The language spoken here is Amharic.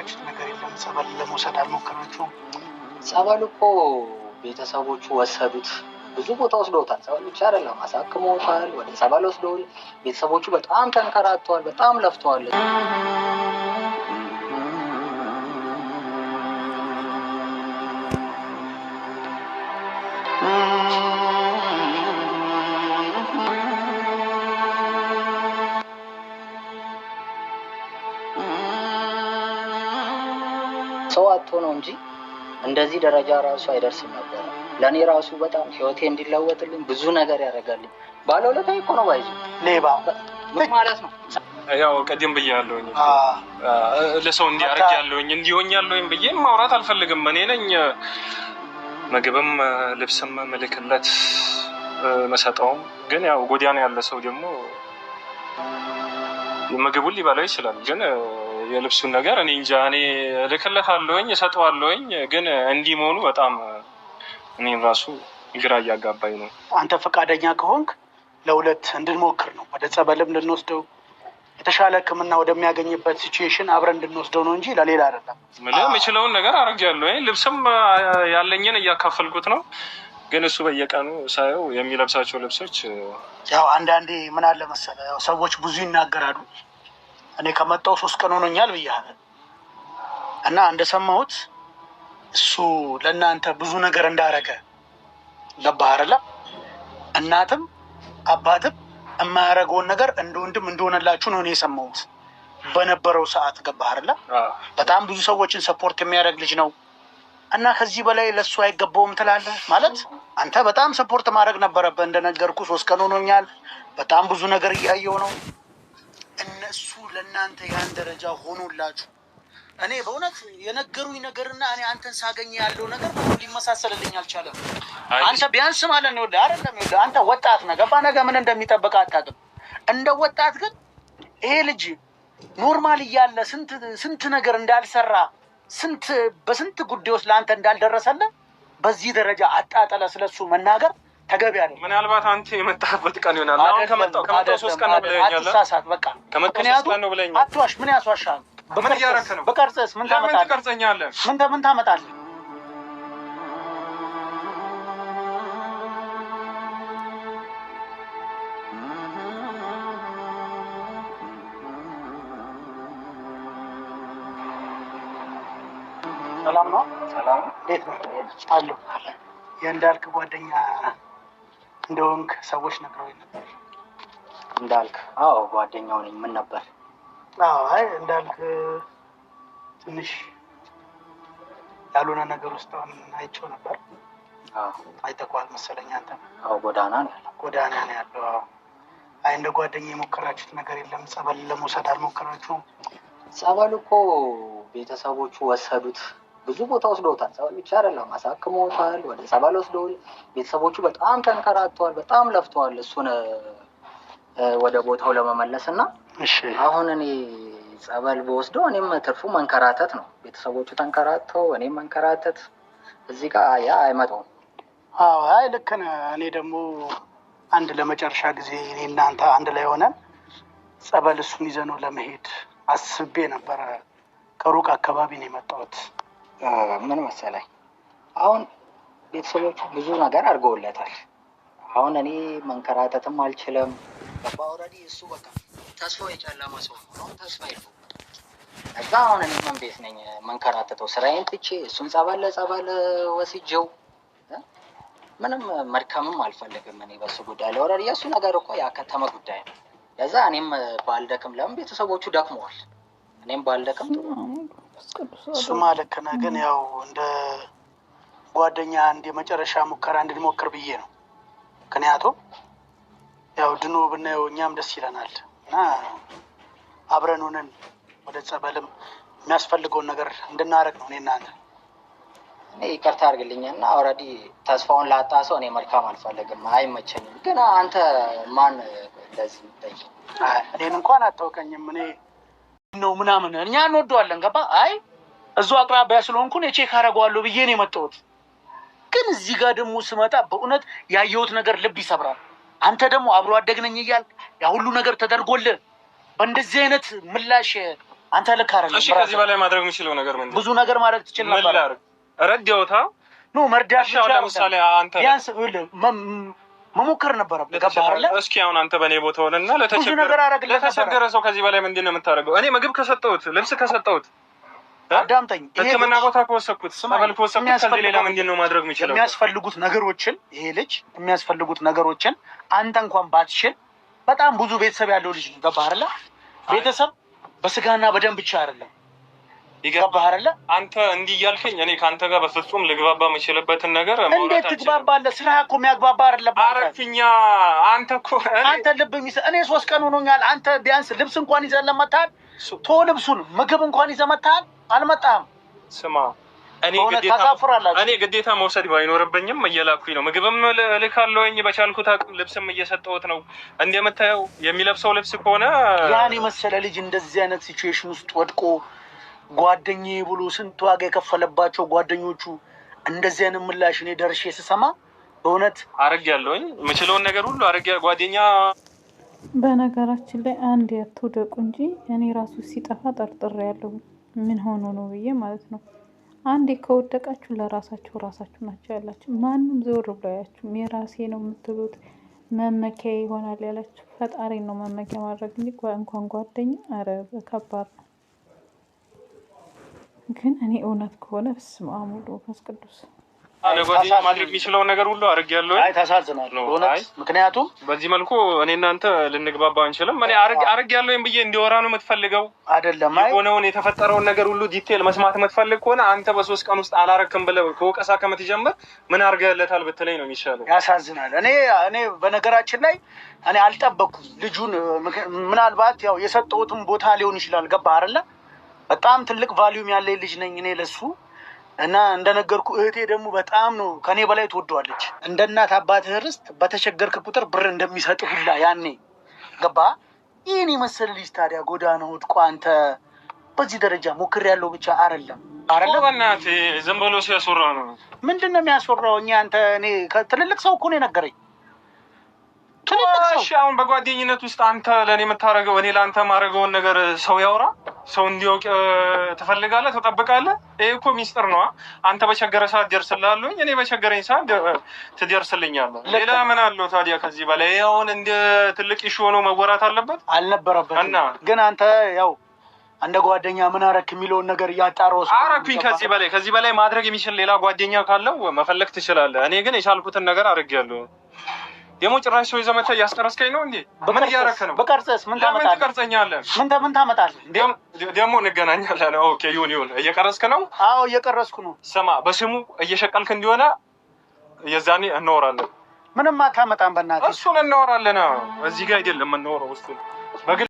የሞከራችሁት ነገር የለም? ጸበል ለመውሰድ አልሞከራችሁም? ጸበል እኮ ቤተሰቦቹ ወሰዱት። ብዙ ቦታ ወስደውታል። ጸበል ብቻ አይደለም አሳክመውታል። ወደ ጸበል ወስደውል። ቤተሰቦቹ በጣም ተንከራተዋል፣ በጣም ለፍተዋል። ሰው አጥቶ ነው እንጂ እንደዚህ ደረጃ ራሱ አይደርስም ነበር። ለኔ ራሱ በጣም ህይወቴ እንዲለወጥልኝ ብዙ ነገር ያደርጋልኝ። ባለውለታዬ እኮ ነው። ባይዙ ሌባ ምን ማለት ነው? ያው ቀደም ብያለሁኝ ለሰው እንዲያርግ ያለውኝ እንዲሆን ያለውኝ ብዬ ማውራት አልፈልግም። እኔ ነኝ ምግብም ልብስም መልክለት መሰጠውም። ግን ያው ጎዳና ያለ ሰው ደግሞ ምግቡን ሊበላው ይችላል። ግን የልብሱን ነገር እኔ እንጃ። እኔ ልክለታለሁኝ እሰጠዋለሁኝ። ግን እንዲህ መሆኑ በጣም እኔም ራሱ ግራ እያጋባኝ ነው። አንተ ፈቃደኛ ከሆንክ ለሁለት እንድንሞክር ነው። ወደ ጸበልም እንድንወስደው የተሻለ ሕክምና ወደሚያገኝበት ሲቹዌሽን አብረን እንድንወስደው ነው እንጂ ለሌላ አይደለም። የምችለውን ነገር አድርጌያለሁ። ልብስም ያለኝን እያካፈልኩት ነው። ግን እሱ በየቀኑ ሳየው የሚለብሳቸው ልብሶች ያው አንዳንዴ ምን አለ መሰለህ፣ ያው ሰዎች ብዙ ይናገራሉ። እኔ ከመጣሁ 3 ቀን ሆኖኛል ብያለሁ እና እንደሰማሁት እሱ ለእናንተ ብዙ ነገር እንዳረገ ገባህ አይደለ? እናትም አባትም የማያደርገውን ነገር እንደ ወንድም እንደሆነላችሁ ነው እኔ የሰማሁት በነበረው ሰዓት። ገባህ አይደለ? በጣም ብዙ ሰዎችን ሰፖርት የሚያደርግ ልጅ ነው እና ከዚህ በላይ ለሱ አይገባውም ትላለህ ማለት? አንተ በጣም ሰፖርት ማድረግ ነበረብህ። እንደነገርኩ 3 ቀን ሆኖኛል። በጣም ብዙ ነገር እያየው ነው። እነሱ ለእናንተ ያን ደረጃ ሆኖላችሁ እኔ በእውነት የነገሩኝ ነገርና እኔ አንተን ሳገኝ ያለው ነገር ሊመሳሰልልኝ አልቻለም። አንተ ቢያንስ ማለት ነው አይደለም፣ አንተ ወጣት ነህ። ገባ ነገ ምን እንደሚጠብቅ አታውቅም። እንደ ወጣት ግን ይሄ ልጅ ኖርማል እያለ ስንት ነገር እንዳልሰራ በስንት ጉዳዮች ለአንተ እንዳልደረሰለ በዚህ ደረጃ አጣጠለ ስለሱ መናገር ተገቢ አይደለም። ምናልባት አንተ የመጣበት ቀን ይሆናል። አሁን ከመጣው 3 ቀን ነው ብለኛል። አትሳሳት በቃ። ምክንያቱም አትዋሽ። ምን ያስዋሻል? ምን እያደረክ ነው? በቀርጽስ ምን ታመጣለህ? ምን ትቀርጸኛለህ? ምን ታመጣለህ? ሰላም ነው? ሰላም እንዴት ነው? አለሁ። የእንዳልክ ጓደኛ እንደሆንክ ሰዎች ነግረውኝ ነበር። እንዳልክ? አዎ ጓደኛው ነኝ። ምን ነበር? አይ እንዳልክ ትንሽ ያልሆነ ነገር ውስጥ አይቼው ነበር። አይተኸዋል መሰለኝ አንተ? አዎ ጎዳና ነው ያለው። ጎዳና ነው ያለው። አዎ። አይ እንደ ጓደኛ የሞከራችሁት ነገር የለም? ጸበል ለመውሰድ አልሞከራችሁም? ጸበል እኮ ቤተሰቦቹ ወሰዱት። ብዙ ቦታ ወስደውታል። ጸበል ብቻ አይደለም አሳክመውታል። ወደ ጸበል ወስደውል። ቤተሰቦቹ በጣም ተንከራተዋል፣ በጣም ለፍተዋል እሱን ወደ ቦታው ለመመለስ እና አሁን እኔ ጸበል በወስደው እኔም ትርፉ መንከራተት ነው። ቤተሰቦቹ ተንከራተው እኔም መንከራተት እዚህ ጋር ያ አይመጣውም። አዎ አይ ልክ ነህ። እኔ ደግሞ አንድ ለመጨረሻ ጊዜ እኔ እናንተ አንድ ላይ ሆነን ጸበል እሱን ይዘነው ለመሄድ አስቤ ነበረ። ከሩቅ አካባቢ ነው የመጣሁት። ምን መሰለኝ፣ አሁን ቤተሰቦቹ ብዙ ነገር አድርገውለታል። አሁን እኔ መንከራተትም አልችልም። ኦልሬዲ እሱ በቃ ተስፋው የጨለመ ሰው ነው። አሁን ተስፋ ይልኩ እዛ አሁን እኔ ምን ቤት ነኝ መንከራተተው? ስራዬን ትቼ እሱን ጸበል ወስጄው ምንም መድከምም አልፈልግም እኔ በሱ ጉዳይ ላይ። ኦልሬዲ የእሱ ነገር እኮ ያከተመ ጉዳይ ነው። ለዛ እኔም ባልደክም፣ ለምን ቤተሰቦቹ ደክመዋል፣ እኔም ባልደክም ጥሩ ነው። እሱማ ልክ ነህ። ግን ያው እንደ ጓደኛ አንድ የመጨረሻ ሙከራ እንድንሞክር ብዬ ነው። ምክንያቱም ያው ድኖ ብናየው እኛም ደስ ይለናል እና አብረን ሆነን ወደ ጸበልም የሚያስፈልገውን ነገር እንድናደርግ ነው። እኔ እናንተ እኔ ይቅርታ አድርግልኝና ኦልሬዲ ተስፋውን ላጣ ሰው እኔ መልካም አልፈልግም፣ አይመቸኝም። ግን አንተ ማን እንደዚህ ጠይቅ? እኔን እንኳን አታውቀኝም። እኔ ነው ምናምን እኛ እንወደዋለን። ገባ? አይ እዚሁ አቅራቢያ ስለሆንኩ እኔ ቼክ አደርገዋለሁ ብዬ ነው የመጣሁት። ግን እዚህ ጋር ደግሞ ስመጣ በእውነት ያየሁት ነገር ልብ ይሰብራል። አንተ ደግሞ አብሮ አደግነኝ እያልክ ያ ሁሉ ነገር ተደርጎልህ በእንደዚህ አይነት ምላሽ አንተ ልክ አይደለም። እሺ ከዚህ በላይ ማድረግ የምችለው ነገር ምንድን ነው? ብዙ ነገር ማድረግ ትችል ነበር። ረዳውታ ኖ መርዳት ብቻ ለምሳሌ አንተ ቢያንስ መሞከር ነበረብህ። ገባህ አይደል? እስኪ አሁን አንተ በኔ ቦታ ሆነና ለተቸገረ ሰው ከዚህ በላይ ምንድን ነው የምታደርገው? እኔ ምግብ ከሰጠሁት ልብስ ከሰጠሁት አዳምጠኝ። ሕክምና ቦታ ከወሰድኩት ሰበል ከወሰድኩት ከዚህ ሌላ ምንድን ነው ማድረግ የምችለው? የሚያስፈልጉት ነገሮችን ይሄ ልጅ የሚያስፈልጉት ነገሮችን አንተ እንኳን ባትችል በጣም ብዙ ቤተሰብ ያለው ልጅ ነው። ገባህ አይደል? ቤተሰብ በስጋና በደም ብቻ አይደለም። ገባህ አይደል? አንተ እንዲህ እያልከኝ እኔ ከአንተ ጋር በፍጹም ልግባባ የምችልበትን ነገር እንዴት ትግባባለህ? ስራ እኮ የሚያግባባ አይደለም። አረፍኛ አንተ እኮ አንተ ልብ እኔ 3 ቀን ሆኖኛል። አንተ ቢያንስ ልብስ እንኳን ይዘህ ለመታል ቶ ልብሱን ምግብ እንኳን ይዘህ መታል አልመጣም። ስማ እኔ ግዴታ መውሰድ ባይኖርብኝም እየላኩኝ ነው። ምግብም ልካለሁኝ በቻልኩት አቅም ልብስም እየሰጠሁት ነው። እንደምታየው የሚለብሰው ልብስ ከሆነ ያን የመሰለ ልጅ እንደዚህ አይነት ሲቹዌሽን ውስጥ ወድቆ ጓደኛዬ ብሎ ስንት ዋጋ የከፈለባቸው ጓደኞቹ እንደዚህ አይነት ምላሽ እኔ ደርሼ ስሰማ በእውነት አረጋለሁኝ የምችለውን ነገር ሁሉ ጓደኛ በነገራችን ላይ አንድ ያትወደቁ እንጂ እኔ ራሱ ሲጠፋ ጠርጥሬ ያለው ምን ሆኖ ነው ብዬ ማለት ነው። አንዴ ከወደቃችሁ ለራሳችሁ ናቸው ያላችሁ። ማንም ዘወር ብሎ አያችሁም። የራሴ ነው የምትሉት መመኪያ ይሆናል ያላችሁ ፈጣሪ ነው መመኪያ ማድረግ እንጂ እንኳን ጓደኛ አረ ከባድ ነው። ግን እኔ እውነት ከሆነ በስመ አብ ወወልድ ወመንፈስ ቅዱስ ለጓደኛ ማድረግ የሚችለውን ነገር ሁሉ አድርጌያለሁ። አይ ታሳዝናለህ እውነት። ምክንያቱም በዚህ መልኩ እኔ እናንተ ልንግባባ አንችልም። እኔ አድርጌያለሁ ብዬ እንዲወራ ነው የምትፈልገው አይደለም? አይ የሆነውን የተፈጠረውን ነገር ሁሉ ዲቴል መስማት የምትፈልግ ከሆነ አንተ በ3 ቀን ውስጥ አላረክም ብለህ ከወቀሳ ከምትጀምር ምን አድርገህለታል ብትለኝ ነው የሚሻለው። ያሳዝናል። እኔ በነገራችን ላይ እኔ አልጠበኩም ልጁን። ምናልባት ያው የሰጠሁትም ቦታ ሊሆን ይችላል። ገባህ አይደለ? በጣም ትልቅ ቫልዩም ያለኝ ልጅ ነኝ እኔ ለሱ እና እንደነገርኩ እህቴ ደግሞ በጣም ነው ከኔ በላይ ትወደዋለች። እንደ እናት አባትህ ርስት በተቸገርክ ቁጥር ብር እንደሚሰጥ ሁላ ያኔ ገባ። ይህን የመሰለ ልጅ ታዲያ ጎዳና ወድቆ አንተ በዚህ ደረጃ ሞክሬያለሁ ብቻ አይደለም በእናትህ ዝም ብሎ ሲያስወራ ነው። ምንድን ነው የሚያስወራው? እኔ ትልልቅ ሰው እኮ ነው የነገረኝ። እሺ አሁን በጓደኝነት ውስጥ አንተ ለእኔ የምታደርገው እኔ ለአንተ የማደርገውን ነገር ሰው ያውራ፣ ሰው እንዲያውቅ ትፈልጋለህ፣ ትጠብቃለህ። ይሄ እኮ ሚስጥር ነው። አንተ በቸገረ ሰዓት ደርስልሃለሁኝ፣ እኔ በቸገረኝ ሰዓት ትደርስልኛለህ። ሌላ ምን አለው ታዲያ ከዚህ በላይ? አሁን እንደ ትልቅ ኢሹ ሆኖ መወራት አለበት አልነበረበትም። እና ግን አንተ ያው እንደ ጓደኛ ምን አረክ የሚለውን ነገር እያጣራሁ አረኩኝ። ከዚህ በላይ ማድረግ የሚችል ሌላ ጓደኛ ካለው መፈለግ ትችላለህ። እኔ ግን የቻልኩትን ነገር አድርጌያለሁ። ደግሞ ጭራሽ ሰው ይዘህ መተህ እያስቀረስከኝ ነው እንዴ? ምን እያደረክ ነው? በቀርጸስ ምን ታመጣለህ? ትቀርጸኛለህ? ምን ታመጣለህ? ደግሞ እንገናኛለን። ኦኬ ይሁን። እየቀረስክ ነው? አዎ እየቀረስኩ ነው። ስማ በስሙ እየሸቀልክ እንዲሆነ የዛኔ እናወራለን። ምንም አታመጣም በእናትህ። እሱን እናወራለን። እዚህ ጋር አይደለም የምናወራው።